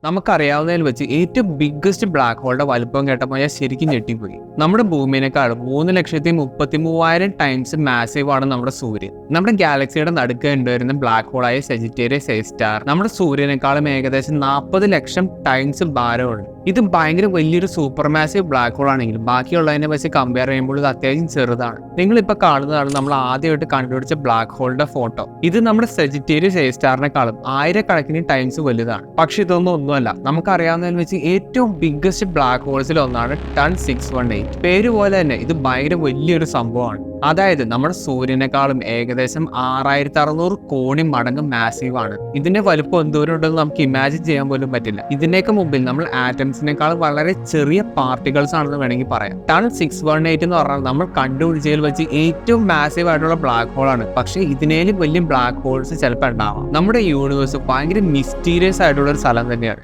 നമുക്കറിയാവുന്നതിൽ വെച്ച് ഏറ്റവും biggest black ഹോളുടെ വലുപ്പം കേട്ടപ്പോൾ ഞാൻ ശരിക്കും ഞെട്ടിപ്പോയി. നമ്മുടെ ഭൂമിനേക്കാൾ 3,33,000 ടൈംസ് മാസീവ് ആണ് നമ്മുടെ സൂര്യൻ. നമ്മുടെ ഗാലക്സിയുടെ നടുക്ക് കണ്ടുവരുന്ന ബ്ലാക്ക് ഹോളായ സെജിറ്റേറിയസ് എ സ്റ്റാർ നമ്മുടെ സൂര്യനേക്കാളും ഏകദേശം 40 ലക്ഷം ടൈംസ് ഭാരമുണ്ട്. ഇത് ഭയങ്കര വലിയൊരു സൂപ്പർ മാസീവ് ബ്ലാക്ക് ഹോൾ ആണെങ്കിലും ബാക്കിയുള്ളതിനെ വെച്ച് കമ്പയർ ചെയ്യുമ്പോൾ ഇത് അത്യാവശ്യം ചെറുതാണ്. നിങ്ങളിപ്പോൾ കാണുന്നതാണ് നമ്മൾ ആദ്യമായിട്ട് കണ്ടുപിടിച്ച ബ്ലാക്ക് ഹോളിന്റെ ഫോട്ടോ. ഇത് നമ്മുടെ സെജിറ്റേറിയസ് എ സ്റ്റാറിനെക്കാളും ആയിരക്കണക്കിന് ടൈംസ് വലുതാണ്. പക്ഷെ ഇതൊന്നും ഒന്നുമല്ല. നമുക്കറിയാവുന്നതിൽ വെച്ച് ഏറ്റവും ബിഗ്ഗസ്റ്റ് ബ്ലാക്ക് ഹോൾസിൽ ഒന്നാണ് ടൺ 618. പേര് പോലെ തന്നെ ഇത് ഭയങ്കര വലിയൊരു സംഭവമാണ്. അതായത് നമ്മുടെ സൂര്യനേക്കാളും ഏകദേശം 6600 കോടി മടങ്ങ് മാസീവ് ആണ്. ഇതിന്റെ വലുപ്പം എന്തോരം ഉണ്ടെന്ന് നമുക്ക് ഇമാജിൻ ചെയ്യാൻ പോലും പറ്റില്ല. ഇതിനേക്ക് മുമ്പിൽ നമ്മൾ ആറ്റംസിനേക്കാൾ വളരെ ചെറിയ പാർട്ടിക്കിൾസ് ആണെന്ന് വേണമെങ്കിൽ പറയാം. ടൺ 618 എന്ന് പറഞ്ഞാൽ നമ്മൾ കണ്ടുപിടിച്ചതിൽ വെച്ച് ഏറ്റവും മാസീവ് ആയിട്ടുള്ള ബ്ലാക്ക് ഹോൾ ആണ്. പക്ഷെ ഇതിനേലും വലിയ ബ്ലാക്ക് ഹോൾസ് ചിലപ്പോൾ ഉണ്ടാവാം. നമ്മുടെ യൂണിവേഴ്സ് ഭയങ്കര മിസ്റ്റീരിയസ് ആയിട്ടുള്ള ഒരു സ്ഥലം തന്നെയാണ്.